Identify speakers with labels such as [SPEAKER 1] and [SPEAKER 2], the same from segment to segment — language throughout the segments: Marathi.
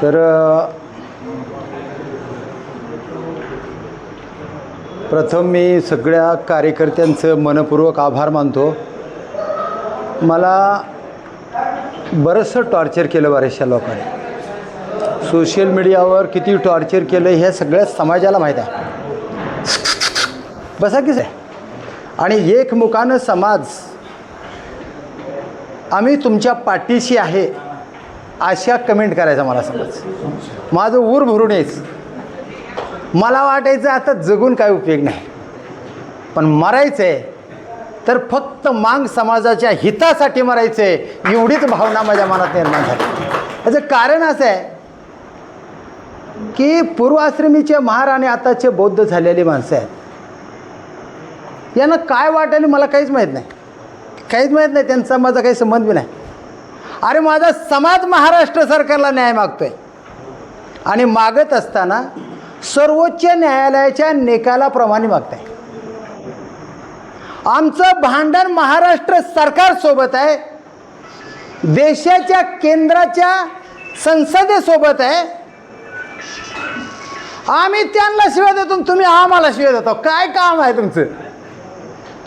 [SPEAKER 1] तर प्रथम मी सगळ्या कार्यकर्त्यांचं मनपूर्वक आभार मानतो. मला बरंचसं टॉर्चर केलं बऱ्याचशा लोकांनी. सोशल मीडियावर किती टॉर्चर केलं हे सगळ्या समाजाला माहीत आहे. बसा कीच आहे. आणि एकमुखानं समाज आम्ही तुमच्या पाठीशी आहे अशा कमेंट करायचा मला समज. माझं ऊर भरून यायचं. मला वाटायचं आता जगून काय उपयोग नाही, पण मरायचं आहे तर फक्त मांग समाजाच्या हितासाठी मरायचं आहे एवढीच भावना माझ्या मनात निर्माण झाली. याचं कारण असं आहे की पूर्वाश्रमीचे महार आणि आताचे बौद्ध झालेली माणसं आहेत. यांना काय वाटेल मला काहीच माहीत नाही, काहीच माहीत नाही. त्यांचा माझा काही संबंध बी नाही. अरे माझा समाज महाराष्ट्र सरकारला न्याय मागतोय आणि मागत असताना सर्वोच्च न्यायालयाच्या निकालाप्रमाणे मागताय. आमचं भांडण महाराष्ट्र सरकारसोबत आहे, देशाच्या केंद्राच्या संसदेसोबत आहे. आम्ही त्यांना शिव्या देतो, तुम्ही आम्हाला शिव्या देतो. काय काम आहे तुमचं?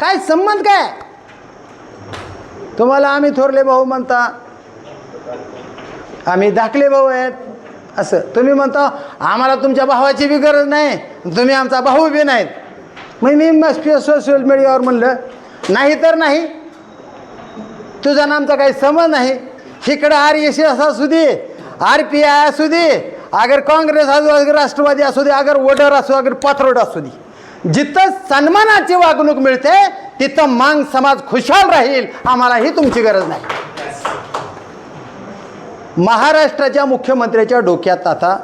[SPEAKER 1] काय संबंध काय? तुम्हाला आम्ही थोरले भाऊ म्हणता, आम्ही धाकले भाऊ आहेत असं. तुम्ही म्हणता आम्हाला तुमच्या भावाची बी गरज नाही, तुम्ही आमचा भाऊ बी नाहीत. मग मी सोशल मीडियावर म्हणलं नाही तर नाही, तुझा ना आमचा काही संबंध नाही. इकडं RSS असू दे, RPI असू दे, अगर काँग्रेस असू, अगर राष्ट्रवादी असू दे, अगर वडर असू, अगर पाथरोड असू दे, जिथं सन्मानाची वागणूक मिळते तिथं मांग समाज खुशाल राहील. आम्हालाही तुमची गरज नाही. महाराष्ट्राच्या मुख्यमंत्र्याच्या डोक्यात आता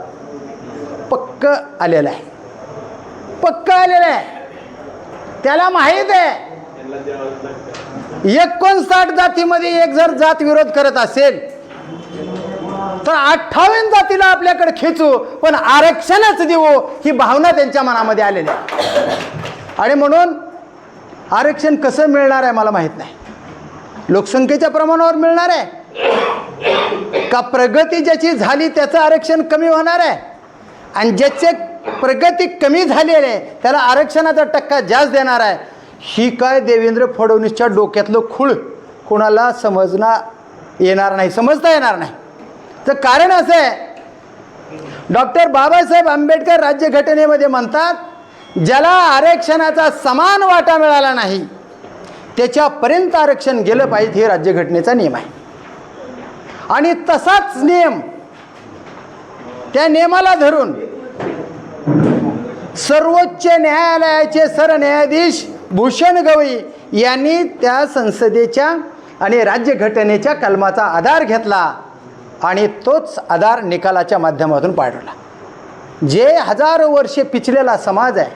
[SPEAKER 1] पक्क आलेलं आहे, पक्क आलेलं आहे. त्याला माहीत आहे 59 जातीमध्ये एक जर जात विरोध करत असेल तर 58 जातीला आपल्याकडे खेचू, पण आरक्षणच देऊ ही भावना त्यांच्या मनामध्ये आलेली आहे. आणि म्हणून आरक्षण कसं मिळणार आहे मला माहीत नाही. लोकसंख्येच्या प्रमाणावर मिळणार आहे का प्रगती ज्याची झाली त्याचं आरक्षण कमी होणार आहे, आणि ज्याचे प्रगती कमी झालेली आहे त्याला आरक्षणाचा टक्का जास्त देणार आहे? ही काय देवेंद्र फडणवीसच्या डोक्यातलं खूळ कोणाला समजता येणार नाही. तर कारण असं आहे, डॉक्टर बाबासाहेब आंबेडकर राज्यघटनेमध्ये म्हणतात, ज्याला आरक्षणाचा समान वाटा मिळाला नाही त्याच्यापर्यंत आरक्षण गेलं पाहिजे. हे राज्यघटनेचा नियम आहे. आणि तसाच नियम, त्या नियमाला धरून सर्वोच्च न्यायालयाचे सरन्यायाधीश भूषण गवई यांनी त्या संसदेच्या आणि राज्यघटनेच्या कलमाचा आधार घेतला आणि तोच आधार निकालाच्या माध्यमातून पाडला. जे हजारो वर्षे पिचलेला समाज आहे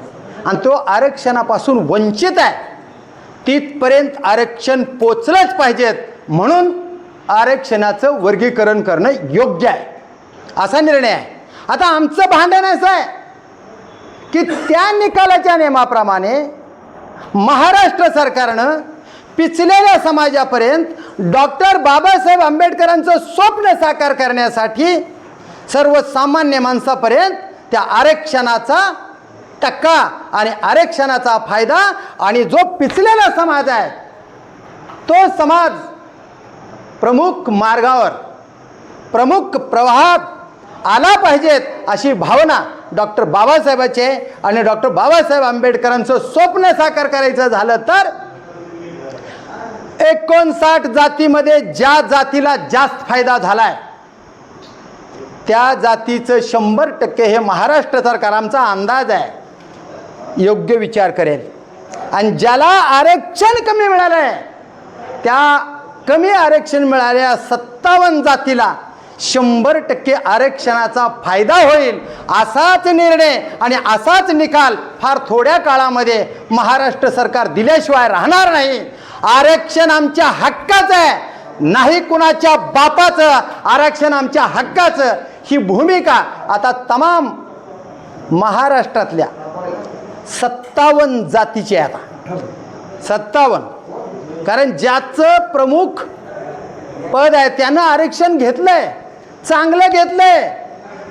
[SPEAKER 1] आणि तो आरक्षणापासून वंचित आहे, तिथपर्यंत आरक्षण पोचलंच पाहिजेत. म्हणून आरक्षणाचं वर्गीकरण करणं योग्य आहे असा निर्णय आहे. आता आमचं भांडण असं आहे की त्या निकालाच्या नियमाप्रमाणे महाराष्ट्र सरकारनं पिचलेल्या समाजापर्यंत डॉक्टर बाबासाहेब आंबेडकरांचं स्वप्न साकार करण्यासाठी सर्वसामान्य माणसापर्यंत त्या आरक्षणाचा टक्का आणि आरक्षणाचा फायदा, आणि जो पिचलेला समाज आहे तो समाज प्रमुख मार्गावर, प्रमुख प्रवाहात आला पाहिजेत अशी भावना डॉक्टर बाबासाहेबाचे आणि डॉक्टर बाबासाहेब आंबेडकरांचं स्वप्न साकार करायचं झालं तर 59 जातीमध्ये ज्या जातीला जास्त फायदा झालाय त्या जातीचं 100% हे महाराष्ट्र सरकार, आमचा अंदाज आहे, योग्य विचार करेल. आणि ज्याला आरक्षण कमी मिळालं आहे त्या कमी आरक्षण मिळाल्या 57 जातीला 100% आरक्षणाचा फायदा होईल. असाच निर्णय आणि असाच निकाल फार थोड्या काळामध्ये महाराष्ट्र सरकार दिल्याशिवाय राहणार नाही. आरक्षण आमच्या हक्काचं आहे, नाही कुणाच्या बापाचं. आरक्षण आमच्या हक्काचं ही भूमिका आता तमाम महाराष्ट्रातल्या 57 जातीची आहे. आता 57, कारण ज्याचं प्रमुख पद आहे त्यानं आरक्षण घेतलंय, चांगलं घेतलंय.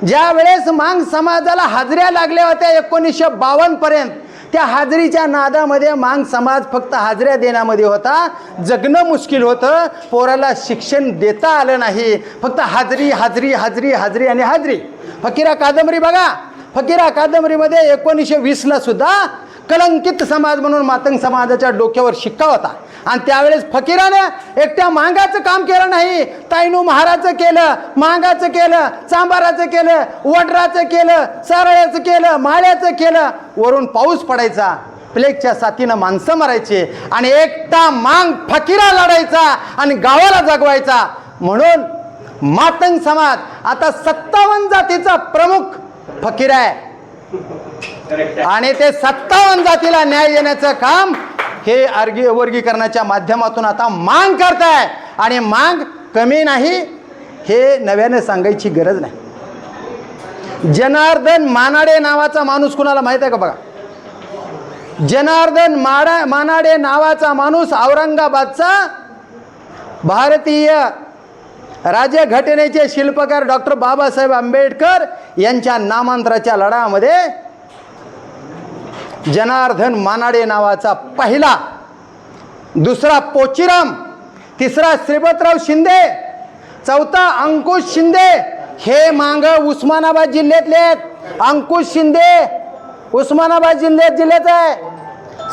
[SPEAKER 1] ज्या वेळेस मांग समाजाला हाजऱ्या लागल्या होत्या 1952 पर्यंत, त्या हाजरीच्या नादामध्ये मांग समाज फक्त हाजऱ्या देण्यामध्ये होता. जगणं मुश्किल होतं, पोराला शिक्षण देता आलं नाही. फक्त हाजरी हाजरी हाजरी हाजरी आणि हाजरी. फकीरा कादंबरी बघा, फकीरा कादंबरीमध्ये 1920ला सुद्धा कलंकित समाज म्हणून मातंग समाजाच्या डोक्यावर शिक्का होता. आणि त्यावेळेस फकीरानं एकट्या मांगाचं काम केलं नाही, ताईनू महाराचं केलं, मांगाचं केलं, चांबाराचं केलं, वडराचं केलं, सारळ्याचं केलं, माळ्याचं केलं. वरून पाऊस पडायचा, प्लेगच्या साथीनं माणसं मरायचे आणि एकटा मांग फकीरा लढायचा आणि गावाला जगवायचा. म्हणून मातंग समाज आता 57 जातीचा प्रमुख फकीर आहे आणि ते 57 जातीला न्याय देण्याचं काम हे वर्गीकरणाच्या माध्यमातून आता मांग करताय. आणि मांग कमी नाही हे नव्याने सांगायची गरज नाही. जनार्दन मानाडे नावाचा माणूस कुणाला माहित आहे का बघा. जनार्दन मानाडे नावाचा माणूस औरंगाबादचा भारतीय राज्यघटनेचे शिल्पकार डॉक्टर बाबासाहेब आंबेडकर यांच्या नामांतराच्या लढ्यामध्ये जनार्दन मानाडे नावाचा पहिला, दुसरा पोचीराम, तिसरा श्रीपतराव शिंदे, चौथा अंकुश शिंदे. हे मांग उस्मानाबाद जिल्ह्यातले आहेत. अंकुश शिंदे उस्मानाबाद जिल्ह्याचा आहे.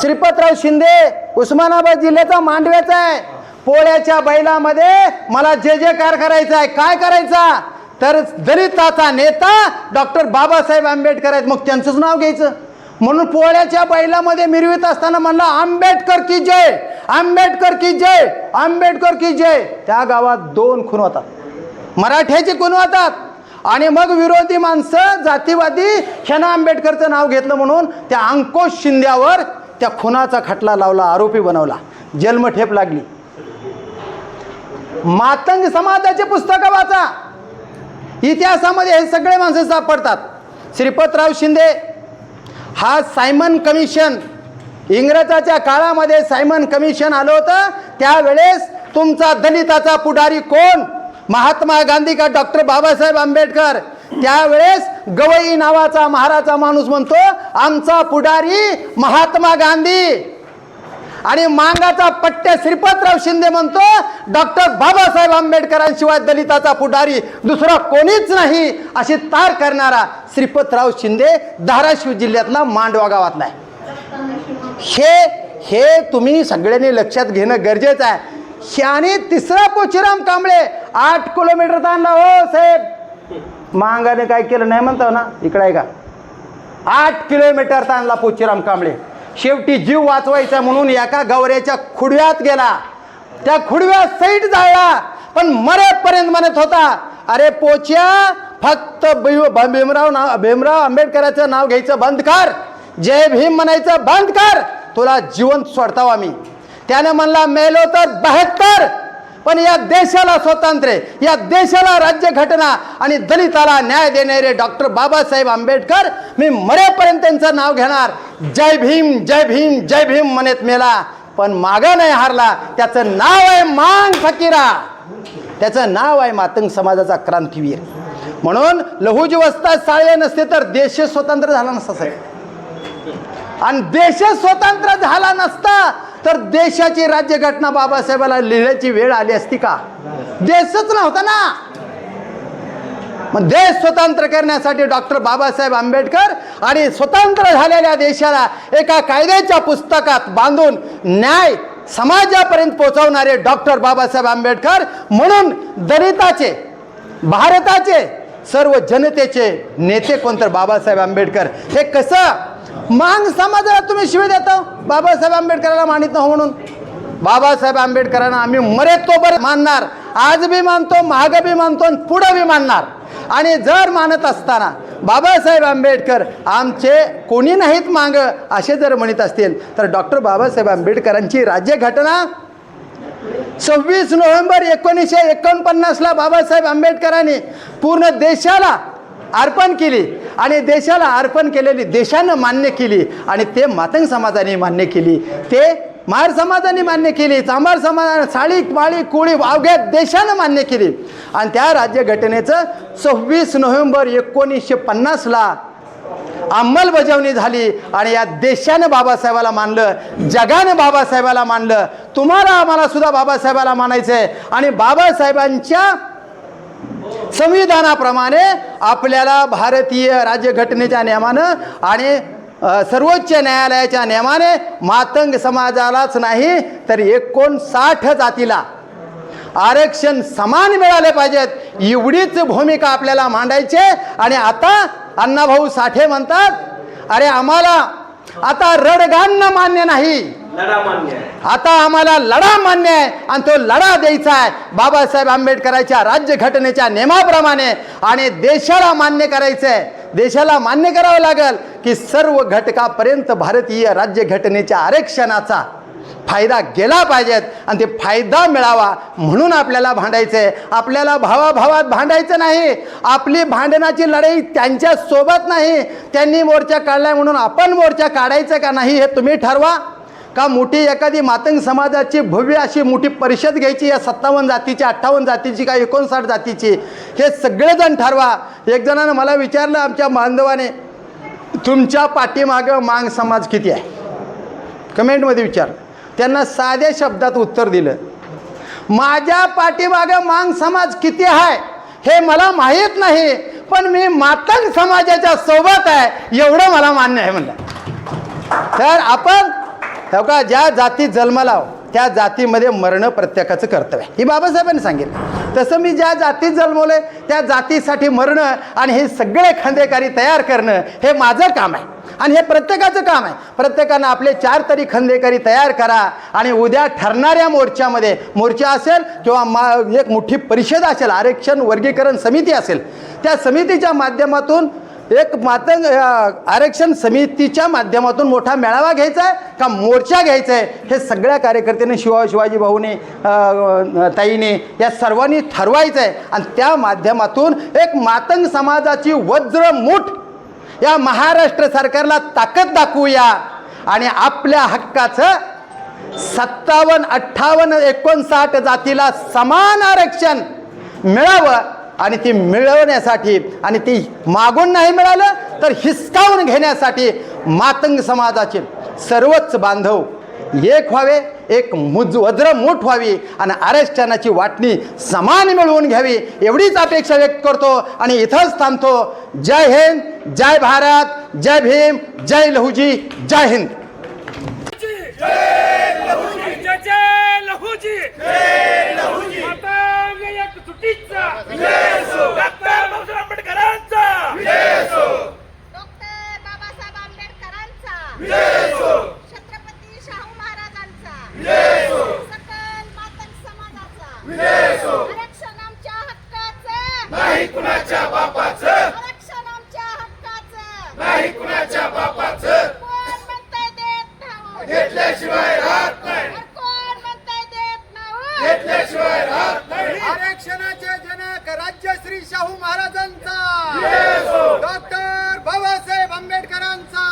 [SPEAKER 1] श्रीपतराव शिंदे उस्मानाबाद जिल्ह्याचा मांडव्याचा आहे. पोळ्याच्या बैलामध्ये मला जे जे कार करायचा आहे. काय करायचा तर दलिताचा नेता डॉक्टर बाबासाहेब आंबेडकर आहेत, मग त्यांचंच नाव घ्यायचं. म्हणून पोळ्याच्या बैलामध्ये मिरवित असताना म्हणला आंबेडकर की जय, आंबेडकर की जय, आंबेडकर की जय. त्या गावात 2 खून होतात, मराठ्याचे खून होतात. आणि मग विरोधी माणसं जातीवादी ह्यानं आंबेडकरचं नाव घेतलं म्हणून त्या अंकुश शिंद्यावर त्या खुनाचा खटला लावला, आरोपी बनवला, जन्मठेप लागली. मातंग समाजाचे पुस्तकं वाचा, इतिहासामध्ये हे सगळे माणसं सापडतात. श्रीपतराव शिंदे हा सायमन कमिशन, इंग्रजाच्या काळामध्ये सायमन कमिशन आलं होतं. त्यावेळेस तुमचा दलिताचा पुढारी कोण, महात्मा गांधी का डॉक्टर बाबासाहेब आंबेडकर. त्यावेळेस गवई नावाचा महाराचा माणूस म्हणतो आमचा पुढारी महात्मा गांधी. आणि मांगाचा पट्ट्या श्रीपतराव शिंदे म्हणतो डॉक्टर बाबासाहेब आंबेडकरांशिवाय दलिताचा पुढारी दुसरा कोणीच नाही. अशी तार करणारा श्रीपतराव शिंदे धाराशिव जिल्ह्यातला मांडवा गावातला आहे. हे तुम्ही सगळ्यांनी लक्षात घेणं गरजेचं आहे. आणि तिसरा पोचीराम कांबळे 8 किलोमीटर आणला. हो साहेब, मांगाने काय केलं नाही म्हणतो ना, इकडे आहे का, 8 किलोमीटर ताणला पोचीराम कांबळे. शेवटी जीव वाचवायचा म्हणून एका गवऱ्याच्या खुडव्यात गेला, त्या खुडव्यात सैट जाळला, पण मरेपर्यंत म्हणत होता अरे पोच्या, फक्त भीमराव आंबेडकरांचं नाव घ्यायचं बंद कर, जय भीम म्हणायचं बंद कर, तुला जिवंत सोडताव आम्ही. त्याने म्हणला मेलो तर 72, पण या देशाला स्वातंत्र्य, या देशाला राज्यघटना आणि दलिताला न्याय देणारे डॉक्टर बाबासाहेब आंबेडकर, मी मरेपर्यंत त्यांचं नाव घेणार. जय भीम जय भीम जय भीम म्हणत मेला, पण मागा नाही हारला. त्याचं नाव आहे मांग फकीरा, त्याचं नाव आहे मातंग समाजाचा क्रांतीवीर. म्हणून लहुजी वस्ताद साळे नसते तर देश स्वतंत्र झाला नसता साहेब. आणि देश स्वतंत्र झाला नसता तर देशाची राज्यघटना बाबासाहेबाला लिहिण्याची वेळ आली असती का? देशच नव्हता ना. मग देश स्वतंत्र करण्यासाठी डॉक्टर बाबासाहेब आंबेडकर आणि स्वतंत्र झालेल्या देशाला एका कायद्याच्या पुस्तकात बांधून न्याय समाजापर्यंत पोहोचवणारे डॉक्टर बाबासाहेब आंबेडकर. म्हणून दलिताचे, भारताचे सर्व जनतेचे नेते कोणतर बाबासाहेब आंबेडकर. हे कसं मांग समाजाला तुम्ही शिवे देता बाबासाहेब आंबेडकरांना मानित नाही म्हणून? बाबासाहेब आंबेडकरांना आम्ही मरेत तोपर्यंत मानणार, आज बी मानतो, माग बी मानतो आणि पुढं बी मानणार. आणि जर मानत असताना बाबासाहेब आंबेडकर आमचे कोणी नाहीत मांग असे जर म्हणत असतील तर डॉक्टर बाबासाहेब आंबेडकरांची राज्यघटना 26 नोव्हेंबर 1949ला बाबासाहेब आंबेडकरांनी पूर्ण देशाला अर्पण केली आणि देशाला अर्पण केलेली देशानं मान्य केली आणि ते मातंग समाजाने मान्य केली. ते महार समाजाने मान्य केली, चांभार समाजाने, साळी माळी कोळी अवघ्या देशानं मान्य केली. आणि त्या राज्यघटनेचं 26 नोव्हेंबर 1950ला अंमलबजावणी झाली. आणि या देशानं बाबासाहेबाला मानलं, जगानं बाबासाहेबाला मानलं. तुम्हाला आम्हाला सुद्धा बाबासाहेबाला मानायचं आहे. आणि बाबासाहेबांच्या संविधानाप्रमाणे आपल्याला भारतीय राज्यघटनेच्या नियमानं आणि सर्वोच्च न्यायालयाच्या नियमाने मातंग समाजालाच नाही तर 59 जातीला आरक्षण समान मिळाले पाहिजेत, एवढीच भूमिका आपल्याला मांडायची. आणि आता अण्णाभाऊ साठे म्हणतात, अरे आम्हाला आता रडगाणं मान्य नाही, आता आम्हाला लढा मान्य आहे. आणि तो लढा द्यायचा आहे बाबासाहेब आंबेडकरांच्या राज्यघटनेच्या नियमाप्रमाणे. आणि देशाला मान्य करायचं आहे, देशाला मान्य करावं लागेल की सर्व घटकापर्यंत भारतीय राज्यघटनेच्या आरक्षणाचा फायदा गेला पाहिजेत. आणि ते फायदा मिळावा म्हणून आपल्याला भांडायचं आहे. आपल्याला भावाभावात भांडायचं नाही. आपली भांडणाची लढाई त्यांच्यासोबत नाही. त्यांनी मोर्चा काढलाय म्हणून आपण मोर्चा काढायचं का नाही हे तुम्ही ठरवा. का मोठी एखादी मातंग समाजाची भव्य अशी मोठी परिषद घ्यायची या 57 जातीची, 58 जातीची का 59 जातीची, हे सगळेजण ठरवा. एक जणानं मला विचारलं आमच्या बांधवाने, तुमच्या पाठीमागं मांग समाज किती आहे? कमेंटमध्ये विचारलं. त्यांना साध्या शब्दात उत्तर दिलं, माझ्या पाठीमागं मांग समाज किती आहे हे मला माहीत नाही, पण मी मातंग समाजाच्या सोबत आहे एवढं मला मान्य आहे म्हणलं. तर आपण का ज्या जाती जन्माला त्या जातीमध्ये मरणं प्रत्येकाचं कर्तव्य आहे, हे बाबासाहेबांनी सांगितलं. तसं मी ज्या जातीत जन्मवलं आहे त्या जातीसाठी मरणं आणि हे सगळे खंदेकारी तयार करणं हे माझं काम आहे. आणि हे प्रत्येकाचं काम आहे. प्रत्येकानं आपले 4 तरी खंदेकारी तयार करा. आणि उद्या ठरणाऱ्या मोर्चामध्ये, मोर्चा असेल किंवा एक मोठी परिषद असेल, आरक्षण वर्गीकरण समिती असेल, त्या समितीच्या माध्यमातून एक मातंग आरक्षण समितीच्या माध्यमातून मोठा मेळावा घ्यायचा आहे का मोर्चा घ्यायचा आहे, हे सगळ्या कार्यकर्त्यांनी शिवाजी भाऊने, ताईने या सर्वांनी ठरवायचं आहे. आणि त्या माध्यमातून एक मातंग समाजाची वज्रमुठ या महाराष्ट्र सरकारला ताकद दाखवूया. आणि आपल्या हक्काचं 57, 58, 59 जातीला समान आरक्षण मिळावं. आणि ती मिळवण्यासाठी आणि ती मागून नाही मिळालं तर हिसकावून घेण्यासाठी मातंग समाजाचे सर्वच बांधव एक व्हावे, एक वज्रमुठ व्हावी आणि आरक्षणाची वाटणी समान मिळवून घ्यावी एवढीच अपेक्षा व्यक्त करतो. आणि इथंच थांबतो. जय हिंद, जय भारत, जय भीम, जय लहूजी, जय हिंद.
[SPEAKER 2] आरक्षणाचे जनक राज्यश्री शाहू महाराजांचा, डॉक्टर बाबासाहेब आंबेडकरांचा,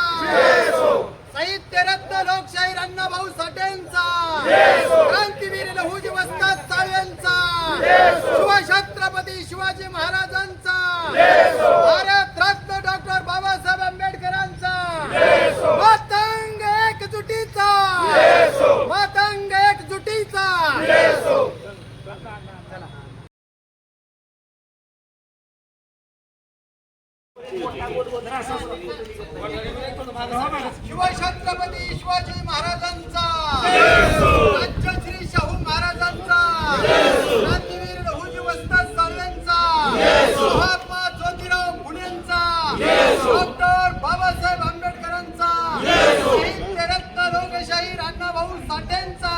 [SPEAKER 2] साहित्यरत्न लोकशाहीर अण्णाभाऊ साठेंचा, क्रांतीवीर लहुजी वस्ताद साळवेंचा, शिवछत्रपती शिवाजी महाराजांचा, भारतरत्न डॉक्टर बाबासाहेब आंबेडकरांचा, मातंग एकजुटीचा, मातंग एकजुटीचा. शिवछत्रपती शिवाजी महाराजांचा, राज्यश्री शाहू महाराजांचा, क्रांतीवीर लहुजी वस्ताद साळवेंचा, महात्मा ज्योतिराव फुलेंचा, डॉक्टर बाबासाहेब आंबेडकरांचा, साहित्यरत्न लोकशाहीर अण्णाभाऊ साठेंचा,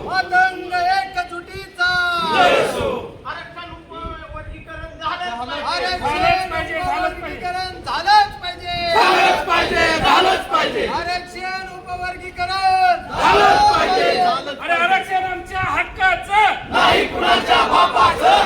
[SPEAKER 2] मातंग एकजुटीचा. आरक्षण उपवर्गीकरण झालंच पाहिजे. आरक्षण उपवर्गीकरण झालंच पाहिजे.
[SPEAKER 3] आरक्षण आमच्या हक्काचं
[SPEAKER 2] नाही कुणाच्या बापाचं.